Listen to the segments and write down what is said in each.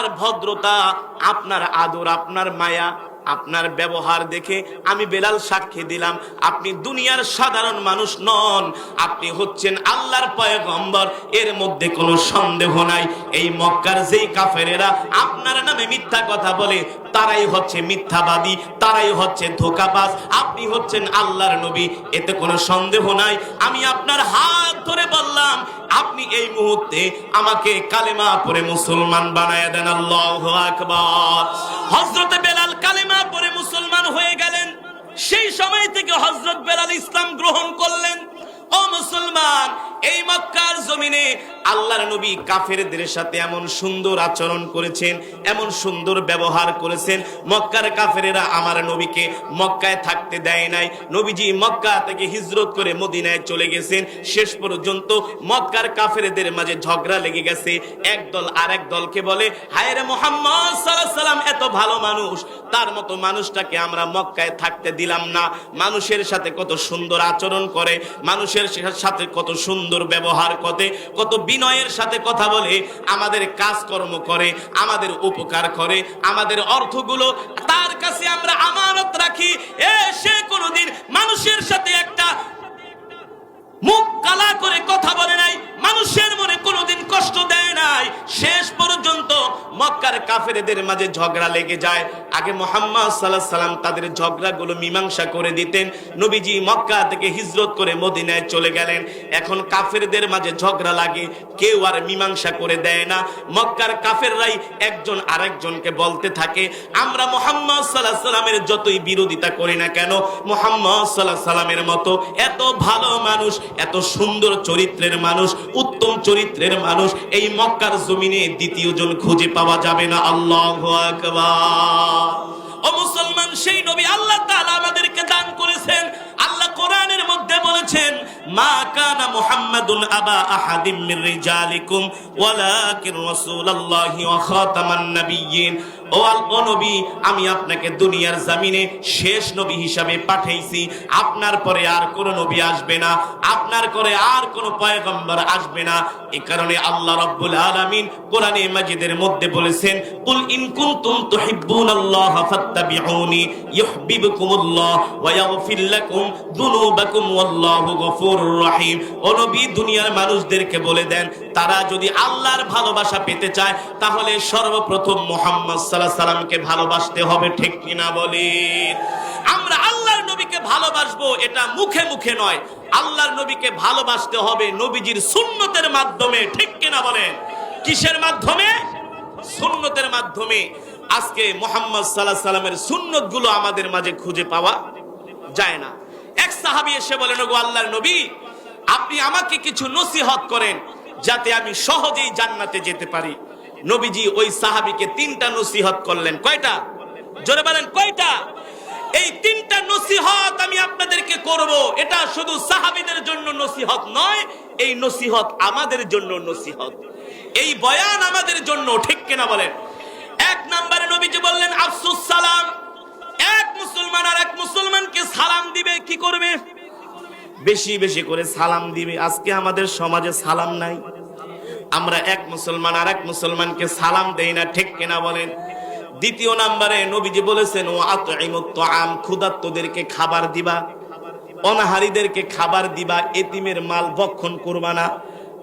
আপনার ভদ্রতা, আপনার আদর, আপনার মায়া, আপনার ব্যবহার দেখে আমি বেলাল সাক্ষী দিলাম আপনি দুনিয়ার সাধারণ মানুষ নন, আপনি হচ্ছেন আল্লাহর পয়গম্বর, এর মধ্যে কোনো সন্দেহ নাই। এই মক্কার যেই কাফেরেরা আপনার নামে মিথ্যা কথা বলে তারাই হচ্ছে মিথ্যাবাদী, তারাই হচ্ছে ধোঁকাবাজ, আপনি হচ্ছেন আল্লাহর নবী, এতে কোনো সন্দেহ নাই। আমি আপনার হাত ধরে বললাম আপনি এই মুহূর্তে আমাকে কালেমা পড়ে মুসলমান বানায়া দেন। আল্লাহু আকবার। হযরত বেলাল কালেমা পড়ে মুসলমান হয়ে গেলেন। সেই সময় থেকে হযরত বেলাল ইসলাম গ্রহণ করলেন। ও মুসলমান, এই মক্কার জমিনে আল্লাহর নবী কাফেরদের সাথে এমন সুন্দর আচরণ করেছেন, এমন সুন্দর ব্যবহার করেছেন, মক্কার কাফেরেরা আমার নবীকে মক্কায় থাকতে দেয় নাই। নবীজি মক্কা থেকে হিজরত করে মদিনায় চলে গেছেন। শেষ পর্যন্ত মক্কার কাফেরদের মাঝে ঝগড়া লেগে গেছে। একদল আরেক দলকে বলে, হায় রে মুহাম্মদ সাল্লাল্লাহু আলাইহি সাল্লাম এত ভালো মানুষ, তার মতো মানুষটাকে আমরা মক্কায় থাকতে দিলাম না। মানুষের সাথে কত সুন্দর আচরণ করে, মানুষের সাথে কত সুন্দর ব্যবহার করে, কত বিনয়ের সাথে কথা বলে, আমাদের কাজকর্ম করে, আমাদের উপকার করে, আমাদের অর্থগুলো তার কাছে আমরা আমানত রাখি। সে কোনোদিন মানুষের সাথে একটা মুখ কালা করে কথা বলে নাই, মানুষের মনে কোনোদিন কষ্ট দেয় নাই। শেষ পর্যন্ত মক্কার কাফেরদের মাঝে ঝগড়া লেগে যায়। আগে মুহাম্মদ সাল্লাল্লাহু আলাইহি সাল্লাম তাদের ঝগড়াগুলো মীমাংসা করে দিতেন। নবীজি মক্কা থেকে হিজরত করে মদিনায় চলে গেলেন। এখন কাফেরদের মাঝে ঝগড়া লাগে, কেউ আর মীমাংসা করে দেয় না। মক্কার কাফেররাই একজন আরেকজনকে বলতে থাকে, আমরা মুহাম্মদ সাল্লাল্লাহু আলাইহি সাল্লামের যতই বিরোধিতা করি না কেন, মুহাম্মদ সাল্লাল্লাহু আলাইহি সাল্লামের মতো এত ভালো মানুষ, এত সুন্দর চরিত্রের মানুষ, উত্তম চরিত্রের মানুষ এই মক্কার জমিনে দ্বিতীয় জন খুঁজে পাওয়া যাবে না। আল্লাহু আকবার। ও মুসলমান, সেই নবী আল্লাহ তাআলা আমাদেরকে দান করেছেন। আল্লাহ কোরআনের মধ্যে বলেছেন, মা কানা মুহাম্মাদুন আবা আহাদিম মির রিজালিকুম ওয়ালাকিন রাসূলুল্লাহি ওয়া খাতামান নাবিয়্যিন। ও নবী, আমি আপনাকে দুনিয়ার জমিনে শেষ নবী হিসাবে পাঠাইছি। আপনার পরে আর কোন নবী আসবে না, আপনার পরে আর কোন পয়গম্বর আসবে না। এই কারণে আল্লাহ রাব্বুল আলামিন কোরআনে মাজিদের মধ্যে বলেছেন, কুল ইন কুনতুম তুহিব্বুনাল্লাহ ফাত্তাবিউনি ইউহিব্বুকুমুল্লাহ ওয়া ইয়াগফির লাকুম যুনুবাকুম ওয়াল্লাহু গফুরুর রহিম। ও নবী, দুনিয়ার মানুষদেরকে বলে দেন, তারা যদি আল্লাহর ভালোবাসা পেতে চায় তাহলে সর্বপ্রথম মুহাম্মদ সাল্লাল্লাহু আলাইহি সাল্লামকে ভালোবাসতে হবে। ঠিক কিনা বলেন? আমরা আল্লাহর নবীকে ভালোবাসবো এটা মুখে মুখে নয়, আল্লাহর নবীকে ভালোবাসতে হবে নবীজির সুন্নতের মাধ্যমে। ঠিক কিনা বলেন? কিসের মাধ্যমে? সুন্নতের মাধ্যমে। আজকে মুহাম্মদ সাল্লাল্লাহু আলাইহি সাল্লামের সুন্নতগুলো আমাদের মাঝে খুঁজে পাওয়া যায় না। এক সাহাবী এসে বলেন, ওগো আল্লাহর নবী, আপনি আমাকে কিছু নসিহত করেন যাতে আমি সহজেই জান্নাতে যেতে পারি। নবীজি ওই সাহাবীকে 3টা নসিহত করলেন। কয়টা? জোরে বলেন, কয়টা? এই 3টা নসিহত আমি আপনাদেরকে করব। এটা শুধু সাহাবীদের জন্য নসিহত নয়, এই নসিহত আমাদের জন্য নসিহত, এই বয়ান আমাদের জন্য। ঠিক কিনা বলেন? 1 নম্বরে নবীজি বললেন, আফসুস সালাম। এক মুসলমান আর এক মুসলমানকে সালাম দিবে, কি করবে? বেশি বেশি করে সালাম দিবে। আজকে আমাদের সমাজে সালাম নাই, আমরা এক মুসলমান আর এক মুসলমানকে সালাম দেই না। ঠিক কিনা বলেন? 2 নম্বরে নবীজি বলেছেন, ও আতঈমুত তাআম, ক্ষুধার্তদেরকে খাবার দিবা, অনাহারীদেরকে খাবার দিবা, এতিমের মাল ভক্ষণ করবা না।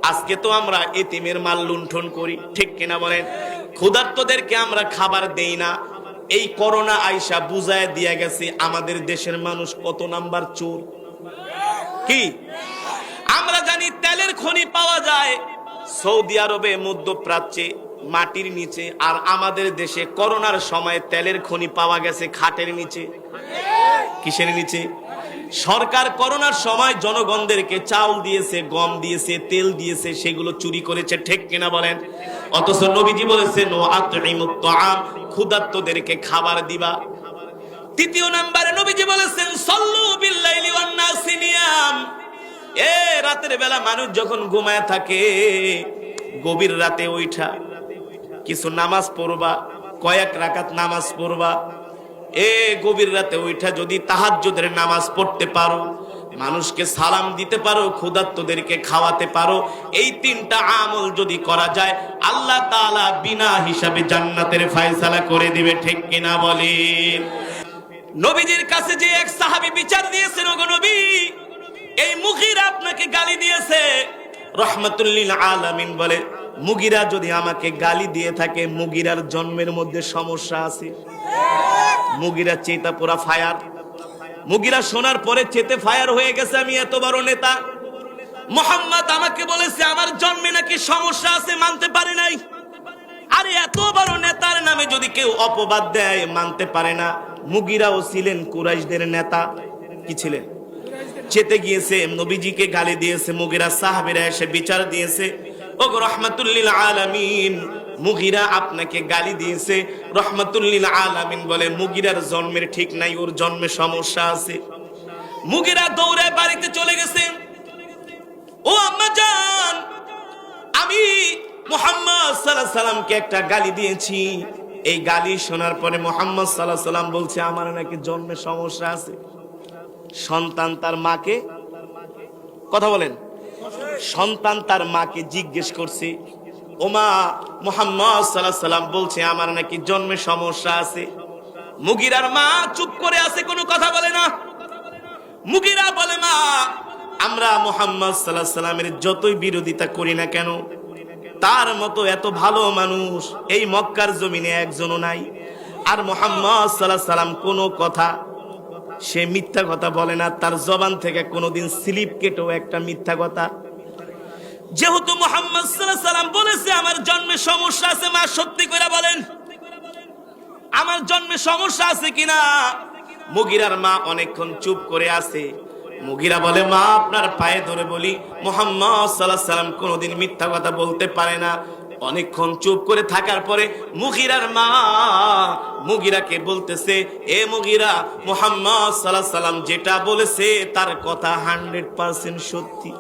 আজকে তো আমরা এতিমের মাল লুণ্ঠন করি। ঠিক কিনা বলেন? ক্ষুধার্তদেরকে আমরা খাবার দেই না। এই করোনা আইসা বুঝায় দিয়া গেছে আমাদের দেশের মানুষ কত নাম্বার চোর। কি আমরা জানি? তেলের খনি পাওয়া যায় সৌদি আরবে, মধ্যপ্রাচ্যে, মাটির নিচে। আর আমাদের দেশে করোনার সময় তেলের খনি পাওয়া গেছে খাটের নিচে। কিসের নিচে? সরকার করোনার সময় জনগণদেরকে চাউল দিয়েছে, গম দিয়েছে, তেল দিয়েছে, সেগুলো চুরি করেছে। ঠিক কিনা বলেন? অথচ নবীজি বলেছেন, ও আতঈমুত তাআম, ক্ষুধার্তদেরকে খাবার দিবা। 3 নম্বরে নবীজি বলেছেন, সাল্লু বিল্লাইলি ওয়ান নাসি নিয়াম। রাতের বেলা মানুষ যখন ঘুমায় থাকে, গভীর রাতে ওইটা কিছু নামাজ পড়বা, কয়েক রাকাত নামাজ পড়বা। গভীর রাতে ওইটা যদি তাহাজ্জুদের নামাজ পড়তে পারো, মানুষকে সালাম দিতে পারো, ক্ষুধার্তদেরকে খাওয়াতে পারো, এই তিনটা আমল যদি করা যায় আল্লাহ তাআলা বিনা হিসাবে জান্নাতের ফয়সালা করে দিবে। ঠিক কিনা বলেন? নবীজির কাছে যে এক সাহাবী বিচার দিয়েছেন, ওগো নবী, এই মুগীরা আপনাকে গালি দিয়েছে। রাহমাতুল লিল আলামিন বলে, মুগীরা যদি আমাকে গালি দিয়ে থাকে, মুগীরার জন্মের মধ্যে সমস্যা আছে। মুগীরা চেতা পুরা ফায়ার। মুগীরা শোনার পরে চেতে ফায়ার হয়ে গেছে, আমি এত বড় নেতা, মুহাম্মদ আমাকে বলেছে আমার জন্মে নাকি সমস্যা আছে, মানতে পারে নাই। আরে এত বড় নেতার নামে যদি কেউ অপবাদ দেয়, মানতে পারে না। মুগীরাও ছিলেন কুরাইশদের নেতা। কি ছিলেন? চেতে গিয়েছে, নবীজিকে গালি দিয়েছে। মুগীরা সাহাবীরা এসে বিচার দিয়েছে, ওগো রাহমাতুল লিল আলামিন, মুগীরা আপনাকে গালি দিয়েছে। রাহমাতুল লিল আলামিন বলে, মুগীরার জন্মের ঠিক নাই, ওর জন্মে সমস্যা আছে। মুগীরা দৌড়ে বাড়িতে চলে গেছে। ও আম্মা জান, আমি মুহাম্মদ সাল্লাল্লাহু আলাইহি সাল্লামকে একটা গালি দিয়েছি। এই গালি শোনার পরে মুহাম্মদ সাল্লাল্লাহু আলাইহি সাল্লাম বলছে আমার নাকি জন্মে সমস্যা আছে। সন্তান তার মাকে, কথা বলেন, সন্তান তার মাকে জিজ্ঞেস করছে, ও মা, মুহাম্মদ সাল্লাল্লাহু আলাইহি সাল্লাম বলছে আমার নাকি জন্মে সমস্যা আছে। মুগীরার মা চুপ করে আছে, কোনো কথা বলে না। মুগীরা বলে, মা, আমরা মুহাম্মদ সাল্লাল্লাহু আলাইহি সাল্লামের যতই বিরোধিতা করি না কেন, তার মতো এত ভালো মানুষ এই মক্কার জমিনে একজনও নাই। আর মুহাম্মদ সাল্লাল্লাহু আলাইহি সাল্লাম কোনো কথা, সে মিথ্যা কথা বলে না, তার জবান থেকে কোনোদিন স্লিপ কেটেও একটা মিথ্যা কথা। যেহেতু মুহাম্মদ সাল্লাল্লাহু আলাইহি সাল্লাম বলেছে আমার জন্মে সমস্যা আছে, মা সত্যি করে বলেন আমার জন্মে সমস্যা আছে কিনা। মুগীরার মা অনেকক্ষণ চুপ করে আছে। মুগীরা বলে, মা, আপনার পায়ে ধরে বলি, মুহাম্মদ সাল্লাল্লাহু আলাইহি সাল্লাম কোনোদিন মিথ্যা কথা বলতে পারে না। অনেকক্ষণ চুপ করে থাকার পরে মুগীরার মা মুগীরাকে বলতেছে, এ মুগীরা, মুহাম্মদ সাল্লাল্লাহু আলাইহি সাল্লাম যেটা বলেছে তার কথা 100% সত্যি।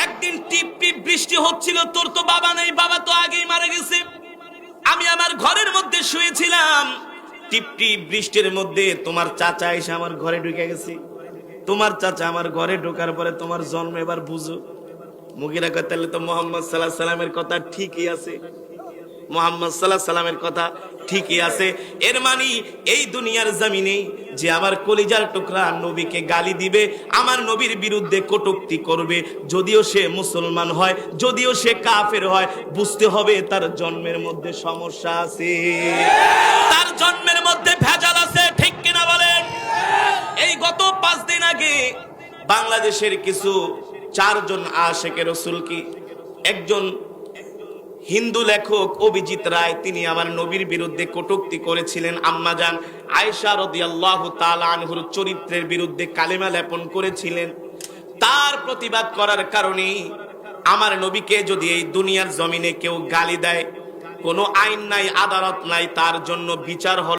একদিন টিপ টিপ বৃষ্টি হচ্ছিল, তোর তো বাবা নেই, বাবা তো আগেই মারা গেছে। আমি আমার ঘরের মধ্যে শুয়েছিলাম, টিপ টিপ বৃষ্টির মধ্যে তোমার চাচা এসে আমার ঘরে ঢুকে গেছে। তোমার চাচা আমার ঘরে ঢোকার পরে তোমার জন্ম এবার বুঝো। মুগীরা কয়, তাহলে তো মুহাম্মদ সাল্লাল্লাহু আলাইহি সাল্লামের কথা ঠিকই আছে, মুহাম্মদ সাল্লাল্লাহু আলাইহি সাল্লামের কথা ঠিকই আছে। এর মানে এই দুনিয়ার জমিনে যে আমার কলিজার টুকরা নবীকে গালি দিবে, আমার নবীর বিরুদ্ধে কটূক্তি করবে, যদিও সে মুসলমান হয়, যদিও সে কাফের হয়, বুঝতে হবে তার জন্মের মধ্যে সমস্যা আছে, তার জন্মের মধ্যে ভেজাল আছে। ঠিক কিনা বলেন? এই গত 5 দিন আগে বাংলাদেশের কিছু 4 জন আশিকে রাসূল কি একজন হিন্দু লেখক অভিজিৎ রায়, তিনি আমার নবীর বিরুদ্ধে কটূক্তি করেছিলেন। আম্মাজান আয়েশা রাদিয়াল্লাহু তাআলা আনহুর চরিত্রের বিরুদ্ধে কালেমা লেপন করেছিলেন। তার প্রতিবাদ করার কারণে আমার নবীকে যদি এই দুনিয়ার জমিনে কেউ গালি দেয়, কোনো আইন নাই, আদালত নাই, তার জন্য বিচার হল